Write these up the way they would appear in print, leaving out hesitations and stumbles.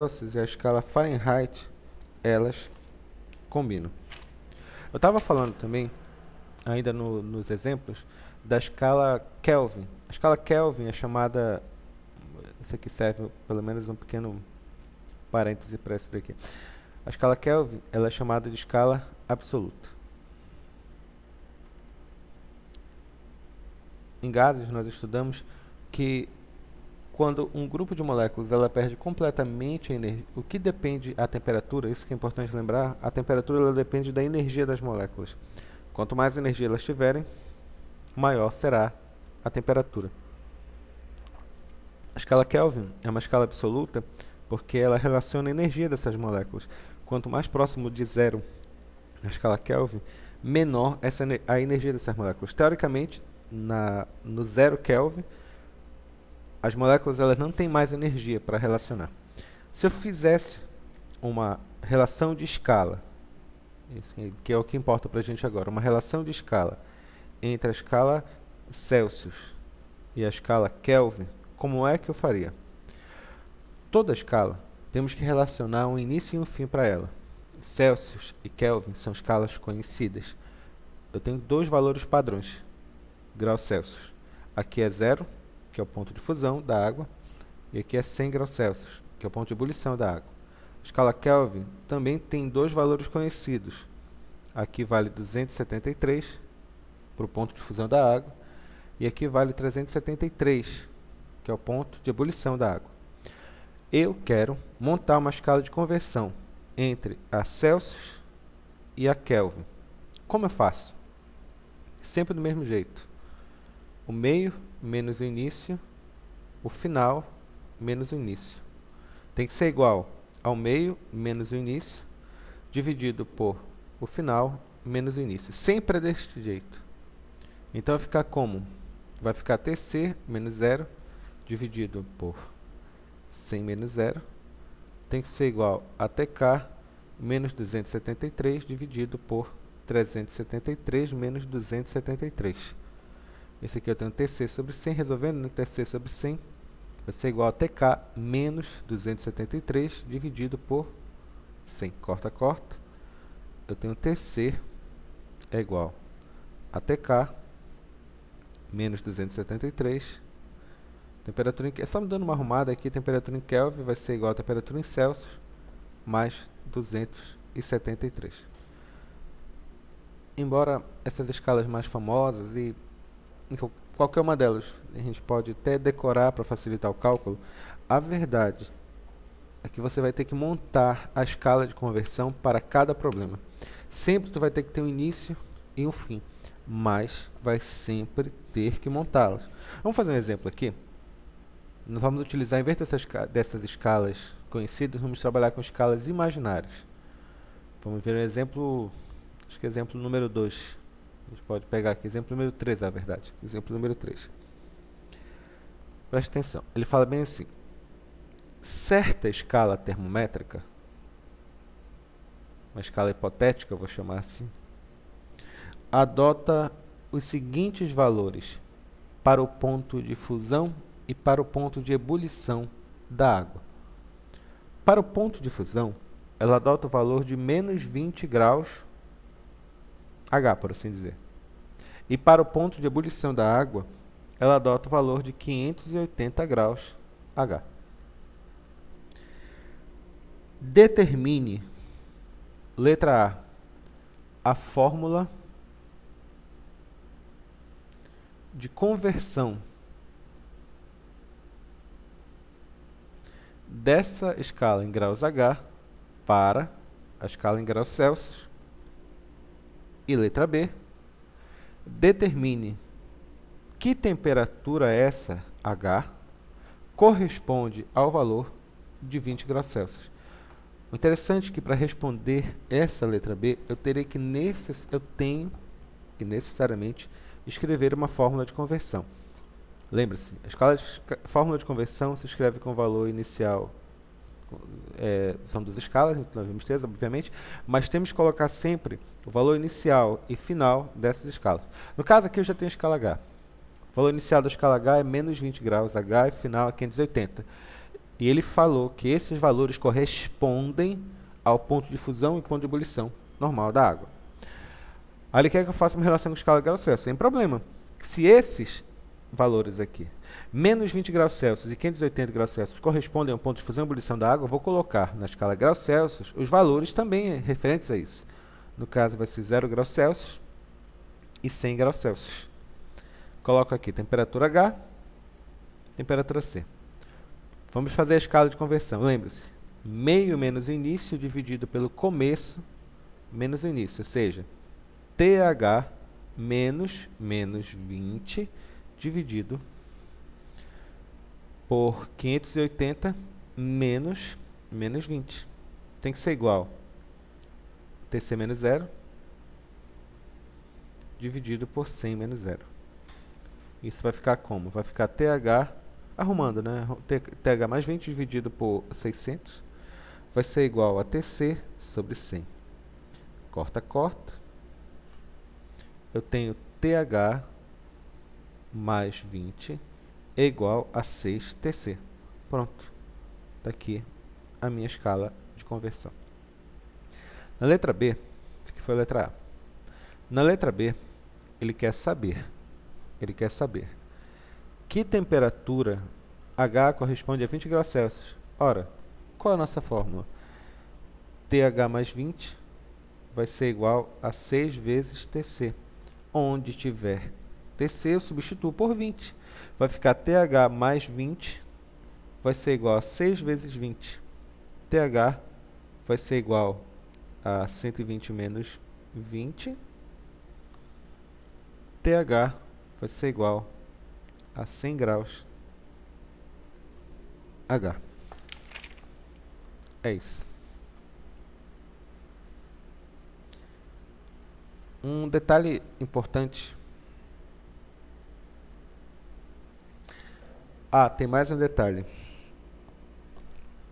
Celsius e a escala Fahrenheit, elas combinam. Eu estava falando também, ainda nos exemplos, da escala Kelvin. A escala Kelvin é chamada, isso aqui serve pelo menos um pequeno parêntese para isso daqui. A escala Kelvin, ela é chamada de escala absoluta. Em gases, nós estudamos que quando um grupo de moléculas ela perde completamente a energia, o que depende a temperatura, isso que é importante lembrar, a temperatura ela depende da energia das moléculas. Quanto mais energia elas tiverem, maior será a temperatura. A escala Kelvin é uma escala absoluta porque ela relaciona a energia dessas moléculas. Quanto mais próximo de zero a escala Kelvin, menor a energia dessas moléculas. Teoricamente, no zero Kelvin, as moléculas elas não têm mais energia para relacionar. Se eu fizesse uma relação de escala, que é o que importa para a gente agora, uma relação de escala entre a escala Celsius e a escala Kelvin, como é que eu faria? Toda escala, temos que relacionar um início e um fim para ela. Celsius e Kelvin são escalas conhecidas. Eu tenho dois valores padrões, graus Celsius. Aqui é 0, que é o ponto de fusão da água, e aqui é 100 graus Celsius, que é o ponto de ebulição da água. A escala Kelvin também tem dois valores conhecidos. Aqui vale 273 para o ponto de fusão da água, e aqui vale 373, que é o ponto de ebulição da água. Eu quero montar uma escala de conversão entre a Celsius e a Kelvin. Como eu faço? Sempre do mesmo jeito. O meio menos o início, o final menos o início. Tem que ser igual ao meio menos o início, dividido por o final menos o início. Sempre é deste jeito. Então vai ficar como? Vai ficar TC menos 0, dividido por 100 menos 0. Tem que ser igual a TK menos 273, dividido por 373 menos 273. Esse aqui eu tenho TC sobre 100, resolvendo, né? TC sobre 100 vai ser igual a TK menos 273 dividido por 100. Corta, corta. Eu tenho TC é igual a TK menos 273. Temperatura é só me dando uma arrumada aqui, temperatura em Kelvin vai ser igual a temperatura em Celsius mais 273. Embora essas escalas mais famosas e qualquer uma delas a gente pode até decorar para facilitar o cálculo, a verdade é que você vai ter que montar a escala de conversão para cada problema. Sempre tu vai ter que ter um início e um fim, mas vai sempre ter que montá-las. Vamos fazer um exemplo aqui. Nós vamos utilizar, em vez dessas escalas conhecidas, vamos trabalhar com escalas imaginárias. Vamos ver um exemplo, acho que é exemplo número 2. A gente pode pegar aqui, exemplo número 3, na verdade. Exemplo número 3. Preste atenção. Ele fala bem assim. Certa escala termométrica, uma escala hipotética, eu vou chamar assim, adota os seguintes valores para o ponto de fusão e para o ponto de ebulição da água. Para o ponto de fusão, ela adota o valor de menos 20 graus H, por assim dizer. E para o ponto de ebulição da água, ela adota o valor de 580 graus H. Determine, letra A fórmula de conversão dessa escala em graus H para a escala em graus Celsius. E letra B, determine que temperatura essa, H, corresponde ao valor de 20 graus Celsius. O interessante é que para responder essa letra B, eu tenho que necessariamente escrever uma fórmula de conversão. Lembre-se, a fórmula de conversão se escreve com o valor inicial, são duas escalas, nós vimos ter, obviamente, mas temos que colocar sempre o valor inicial e final dessas escalas. No caso aqui eu já tenho a escala H. O valor inicial da escala H é menos 20 graus H e final é 580. E ele falou que esses valores correspondem ao ponto de fusão e ponto de ebulição normal da água. Aí ele quer que eu faça uma relação com escala de graus Celsius. Sem problema. Se esses valores aqui, menos 20 graus Celsius e 580 graus Celsius, correspondem ao ponto de fusão e ebulição da água, eu vou colocar na escala de graus Celsius os valores também referentes a isso. No caso, vai ser 0 graus Celsius e 100 graus Celsius. Coloco aqui temperatura H, temperatura C. Vamos fazer a escala de conversão. Lembre-se, meio menos o início dividido pelo começo menos o início, ou seja, TH menos 20 dividido por 580 menos 20. Tem que ser igual TC menos 0 dividido por 100 menos 0. Isso vai ficar como? Vai ficar TH, arrumando, né? TH mais 20 dividido por 600 vai ser igual a TC sobre 100. Corta, corta. Eu tenho TH mais 20 é igual a 6TC. Pronto. Está aqui a minha escala de conversão. Na letra B, isso aqui foi a letra A. Na letra B, ele quer saber que temperatura H corresponde a 20 graus Celsius. Ora, qual é a nossa fórmula? TH mais 20 vai ser igual a 6 vezes TC. Onde tiver TC, eu substituo por 20. Vai ficar TH mais 20 vai ser igual a 6 vezes 20. TH vai ser igual a 120 menos 20. TH vai ser igual a 100 graus H. É isso. Um detalhe importante. Tem mais um detalhe.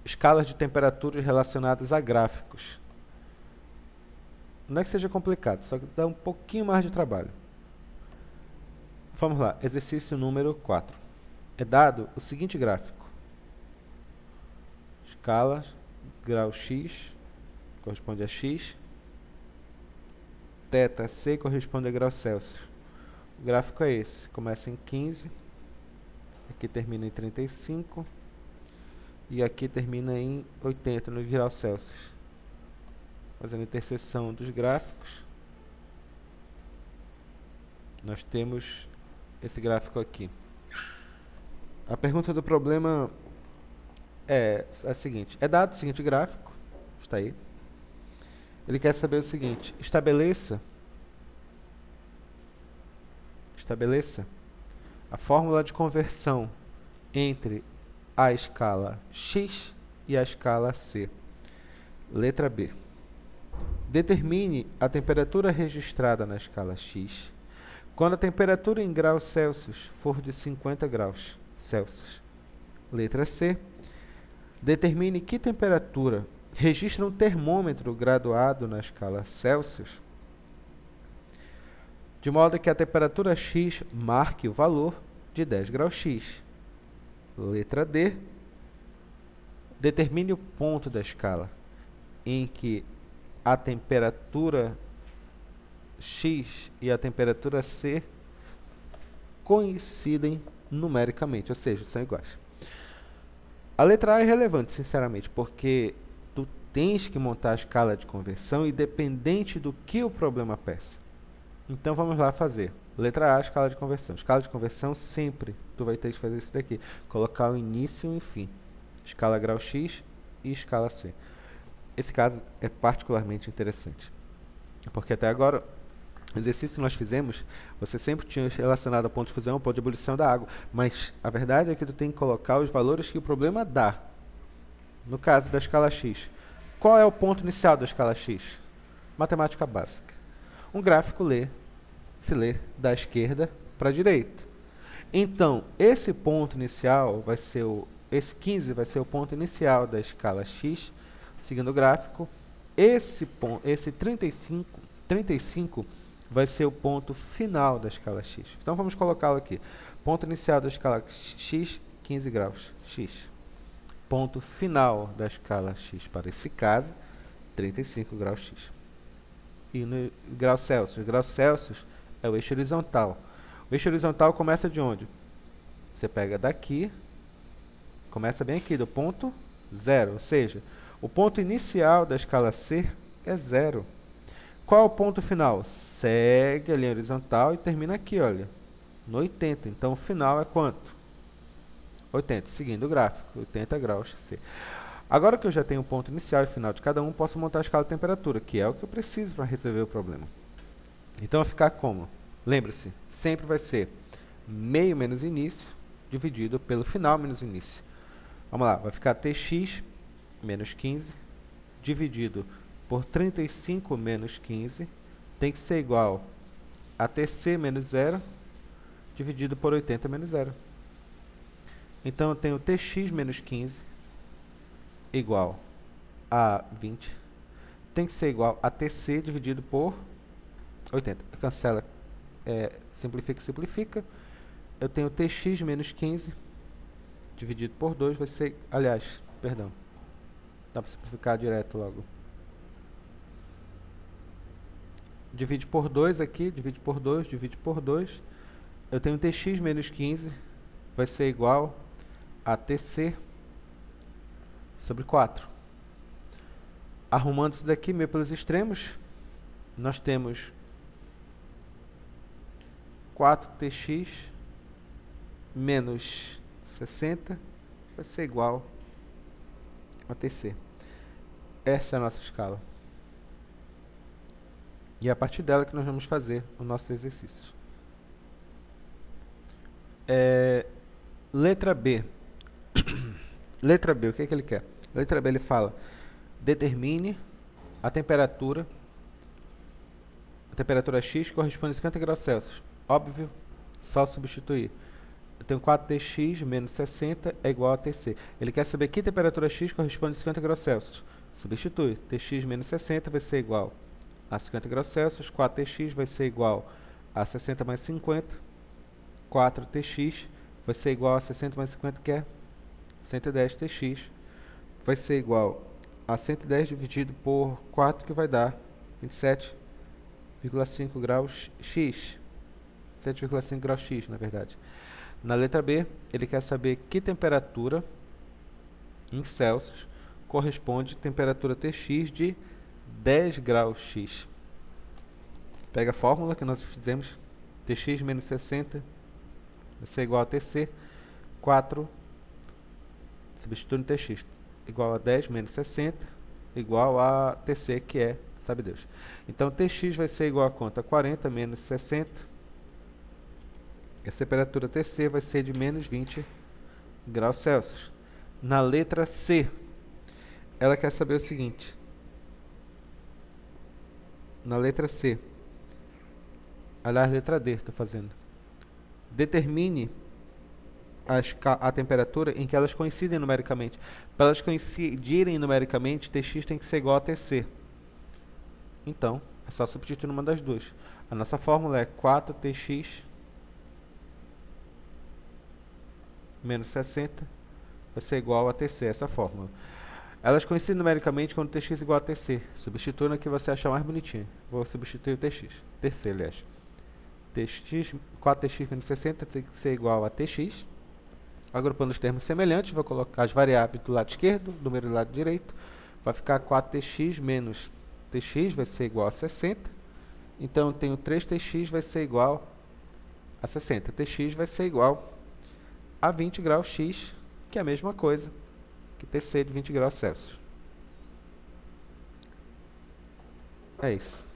Escalas de temperaturas relacionadas a gráficos. Não é que seja complicado, só que dá um pouquinho mais de trabalho. Vamos lá, exercício número 4. É dado o seguinte gráfico. Escala, grau x, corresponde a x. Θ C corresponde a graus Celsius. O gráfico é esse. Começa em 15. Aqui termina em 35. E aqui termina em 80 nos graus Celsius. Fazendo a interseção dos gráficos, nós temos esse gráfico aqui. A pergunta do problema é a seguinte. É dado o seguinte gráfico. Está aí. Ele quer saber o seguinte. Estabeleça a fórmula de conversão entre a escala x e a escala C. Letra B. Determine a temperatura registrada na escala x quando a temperatura em graus Celsius for de 50 graus Celsius. Letra C. Determine que temperatura registra um termômetro graduado na escala Celsius, de modo que a temperatura x marque o valor de 10 graus x. Letra D. Determine o ponto da escala em que a temperatura x e a temperatura C coincidem numericamente, ou seja, são iguais. A letra A é relevante, sinceramente, porque tu tens que montar a escala de conversão independente do que o problema peça. Então, vamos lá fazer. Letra A, escala de conversão. Escala de conversão, sempre tu vai ter que fazer isso daqui. Colocar o início e o fim. Escala grau X e escala C. Esse caso é particularmente interessante. Porque até agora, o exercício que nós fizemos, você sempre tinha relacionado ao ponto de fusão, ao ponto de ebulição da água. Mas a verdade é que tu tem que colocar os valores que o problema dá. No caso da escala X. Qual é o ponto inicial da escala X? Matemática básica. Um gráfico se lê da esquerda para a direita. Então, esse ponto inicial vai ser esse 15 vai ser o ponto inicial da escala X, seguindo o gráfico. Esse 35 vai ser o ponto final da escala X. Então, vamos colocá-lo aqui. Ponto inicial da escala X, 15 graus. X. ponto final da escala x para esse caso, 35 graus x. E no grau Celsius é o eixo horizontal. O eixo horizontal começa de onde? Você pega daqui, começa bem aqui, do ponto 0, ou seja, o ponto inicial da escala C é 0. Qual é o ponto final? Segue a linha horizontal e termina aqui, olha, no 80. Então, o final é quanto? 80, seguindo o gráfico, 80 graus C. Agora que eu já tenho o ponto inicial e final de cada um, posso montar a escala de temperatura, que é o que eu preciso para resolver o problema. Então, vai ficar como? Lembre-se, sempre vai ser meio menos início, dividido pelo final menos início. Vamos lá, vai ficar Tx menos 15, dividido por 35 menos 15, tem que ser igual a Tc menos 0, dividido por 80 menos 0. Então, eu tenho Tx menos 15 igual a 20, tem que ser igual a Tc dividido por 80. Cancela, simplifica, simplifica. Eu tenho Tx menos 15 dividido por 2 vai ser, aliás, perdão, dá para simplificar direto logo. Divide por 2 aqui, divide por 2, divide por 2. Eu tenho Tx menos 15 vai ser igual a Tc sobre 4. Arrumando isso daqui meio pelos extremos, nós temos 4Tx menos 60 vai ser igual a Tc. Essa é a nossa escala. E é a partir dela que nós vamos fazer o nosso exercício. Letra B. Letra B, o que é que ele quer? Letra B, ele fala, determine a temperatura X corresponde a 50 graus Celsius. Óbvio, só substituir. Eu tenho 4Tx menos 60 é igual a Tc. Ele quer saber que temperatura X corresponde a 50 graus Celsius. Substitui. Tx menos 60 vai ser igual a 50 graus Celsius. 4Tx vai ser igual a 60 mais 50. 4Tx vai ser igual a 60 mais 50, que é 110Tx. Vai ser igual a 110 dividido por 4, que vai dar 27,5 graus X. 7,5 graus X, na verdade. Na letra B, ele quer saber que temperatura em Celsius corresponde à temperatura Tx de 10 graus X. Pega a fórmula que nós fizemos, Tx menos 60 vai ser igual a Tc, 4, substitui no Tx, igual a 10 menos 60, igual a Tc, que é, sabe Deus. Então, Tx vai ser igual a quanto? A 40 menos 60. A temperatura Tc vai ser de menos 20 graus Celsius. Na letra C, ela quer saber o seguinte. Na letra C, aliás, letra D, estou fazendo. Determine a temperatura em que elas coincidem numericamente. Para elas coincidirem numericamente, Tx tem que ser igual a Tc. Então, é só substituir numa das duas. A nossa fórmula é 4Tx menos 60 vai ser igual a Tc, essa fórmula. Elas coincidem numericamente quando Tx é igual a Tc. Substitua no que você achar mais bonitinho. Vou substituir o Tc, aliás. 4Tx menos 60 tem que ser igual a Tx. Agrupando os termos semelhantes, vou colocar as variáveis do lado esquerdo, número do lado direito. Vai ficar 4Tx menos Tx vai ser igual a 60. Então, eu tenho 3Tx vai ser igual a 60. Tx vai ser igual a 20 graus X, que é a mesma coisa que Tc de 20 graus Celsius. É isso.